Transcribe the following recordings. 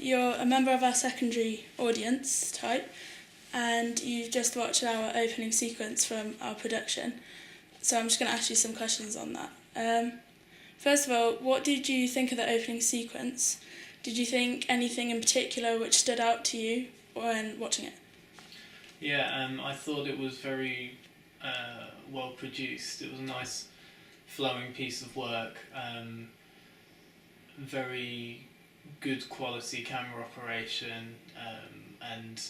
you're a member of our secondary audience type, and you've just watched our opening sequence from our production. So I'm just going to ask you some questions on that. First of all, what did you think of the opening sequence? Did you think anything in particular which stood out to you when watching it? Yeah, I thought it was very well produced. It was a nice flowing piece of work, very good quality camera operation, and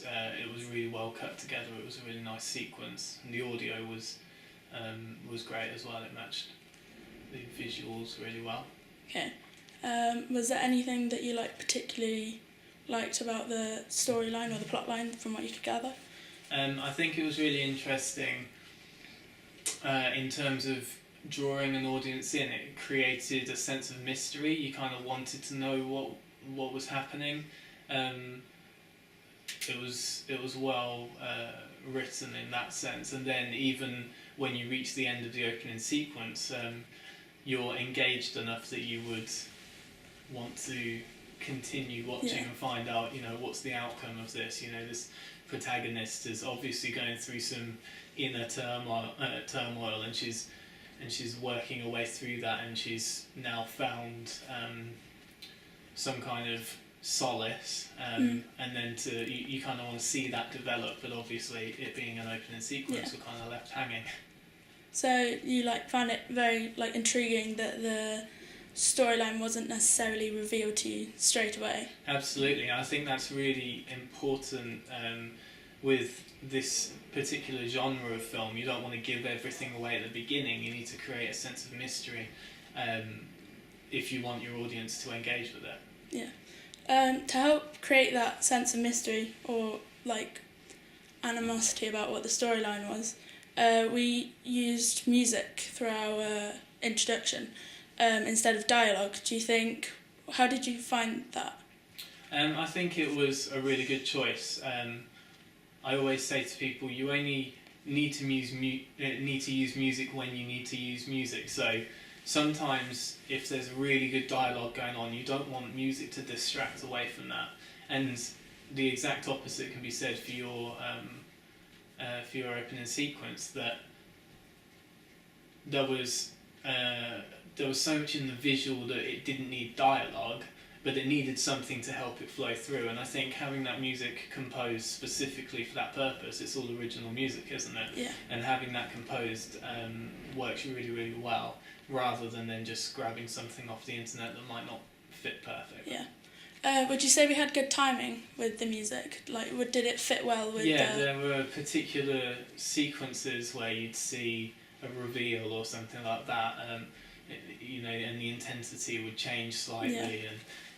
it was really well cut together. It was a really nice sequence, and the audio was great as well. It matched the visuals really well. Okay. Was there anything that you particularly liked about the storyline or the plot line from what you could gather? I think it was really interesting in terms of drawing an audience in. It created a sense of mystery. You kind of wanted to know what was happening. It was well written in that sense, and then even when you reach the end of the opening sequence, you're engaged enough that you would want to continue watching and find out, what's the outcome of this. This protagonist is obviously going through some inner turmoil, and she's working her way through that, and she's now found some kind of solace, and then you kind of want to see that develop, but obviously it being an opening sequence, we're kind of left hanging. So you found it very intriguing that the storyline wasn't necessarily revealed to you straight away? Absolutely. I think that's really important with this particular genre of film. You don't want to give everything away at the beginning. You need to create a sense of mystery if you want your audience to engage with it. Yeah. To help create that sense of mystery or animosity about what the storyline was, we used music through our introduction instead of dialogue. How did you find that? I think it was a really good choice. I always say to people, you only need to use music when you need to use music. So sometimes if there's really good dialogue going on, you don't want music to distract away from that. And the exact opposite can be said for your opening sequence, that there was so much in the visual that it didn't need dialogue, but it needed something to help it flow through. And I think having that music composed specifically for that purpose, it's all original music, isn't it? Yeah. And having that composed works really, really well, rather than then just grabbing something off the internet that might not fit perfect. Yeah. Would you say we had good timing with the music? Did it fit well with there were particular sequences where you'd see a reveal or something like that, and the intensity would change slightly,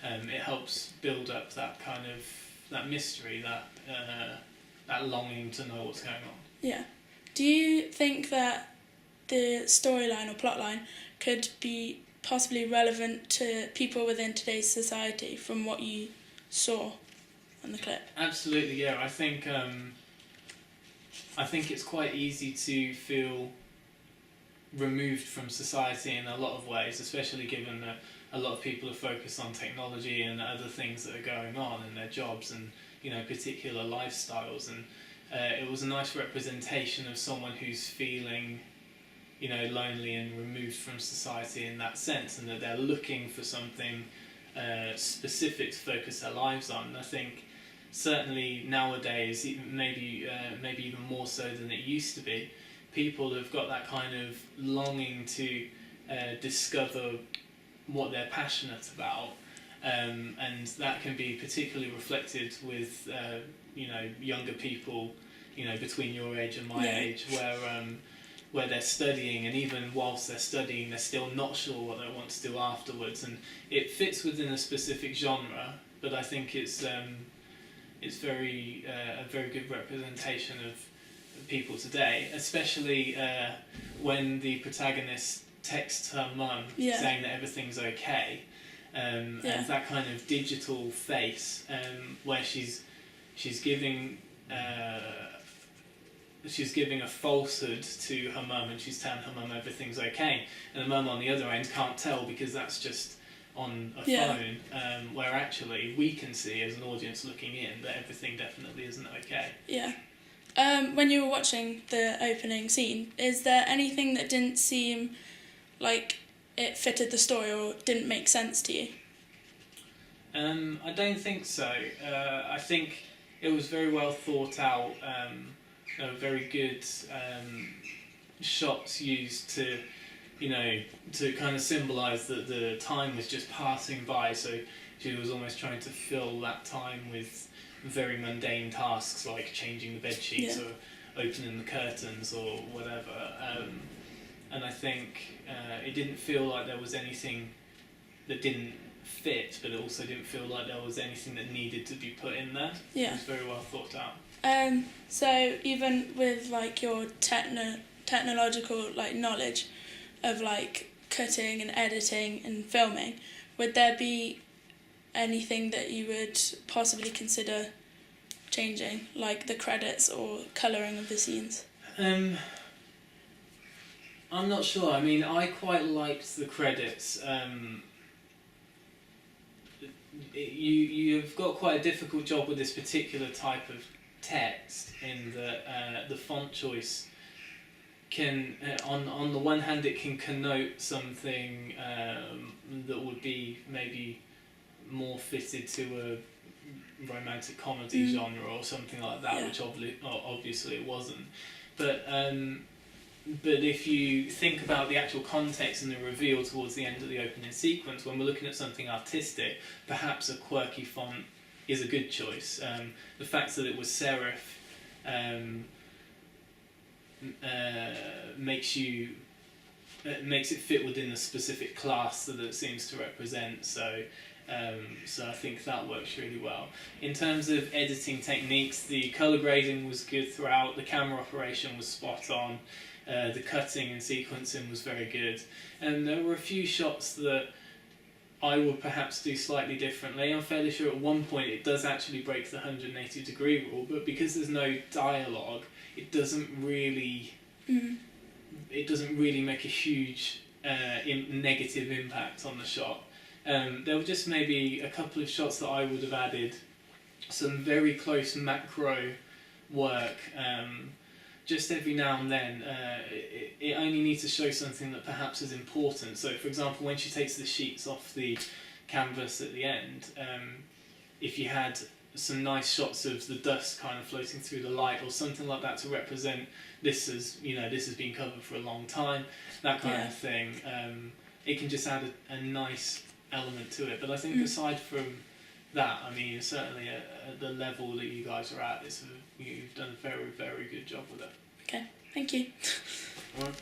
and it helps build up that kind of that mystery, that longing to know what's going on. Yeah. Do you think that the storyline or plotline could be possibly relevant to people within today's society from what you saw on the clip? Absolutely, yeah. I think it's quite easy to feel removed from society in a lot of ways, especially given that a lot of people are focused on technology and other things that are going on in their jobs and particular lifestyles, and it was a nice representation of someone who's feeling lonely and removed from society in that sense, and that they're looking for something specific to focus their lives on. And I think certainly nowadays, maybe even more so than it used to be, people have got that kind of longing to discover what they're passionate about, and that can be particularly reflected with younger people, between your age and my age, where they're studying, and even whilst they're studying, they're still not sure what they want to do afterwards. And it fits within a specific genre, but I think it's very a very good representation of people today, especially when the protagonist texts her mum saying that everything's okay, and that kind of digital face, where she's giving a falsehood to her mum, and she's telling her mum everything's okay, and the mum on the other end can't tell, because that's just on a Yeah. phone, where actually we can see as an audience looking in that everything definitely isn't okay. Yeah. When you were watching the opening scene, is there anything that didn't seem like it fitted the story or didn't make sense to you? I don't think so. I think it was very well thought out. There were very good shots used to, to kind of symbolise that the time was just passing by. So she was almost trying to fill that time with very mundane tasks like changing the bed sheets or opening the curtains or whatever. And I think it didn't feel like there was anything that didn't fit, but it also didn't feel like there was anything that needed to be put in there. Yeah. It was very well thought out. So even with like your technological like knowledge of like cutting and editing and filming, would there be anything that you would possibly consider changing, like the credits or colouring of the scenes? I'm not sure. I mean, I quite liked the credits. You've got quite a difficult job with this particular type of text in that the font choice can, on the one hand, it can connote something that would be maybe more fitted to a romantic comedy genre or something like that, which obviously it wasn't. But if you think about the actual context and the reveal towards the end of the opening sequence, when we're looking at something artistic, perhaps a quirky font is a good choice. The fact that it was serif makes it fit within a specific class that it seems to represent. So I think that works really well. In terms of editing techniques, the colour grading was good throughout. The camera operation was spot on. The cutting and sequencing was very good, and there were a few shots that I would perhaps do slightly differently. I'm fairly sure at one point it does actually break the 180 degree rule, but because there's no dialogue, it doesn't really make a huge negative impact on the shot. There were just maybe a couple of shots that I would have added some very close macro work. Just every now and then, it only needs to show something that perhaps is important. So, for example, when she takes the sheets off the canvas at the end, if you had some nice shots of the dust kind of floating through the light or something like that to represent this has been covered for a long time, that kind of thing, it can just add a nice element to it. But I think aside from that, I mean, certainly at the level that you guys are at, you've done a very, very good job with it. Okay, thank you. All right.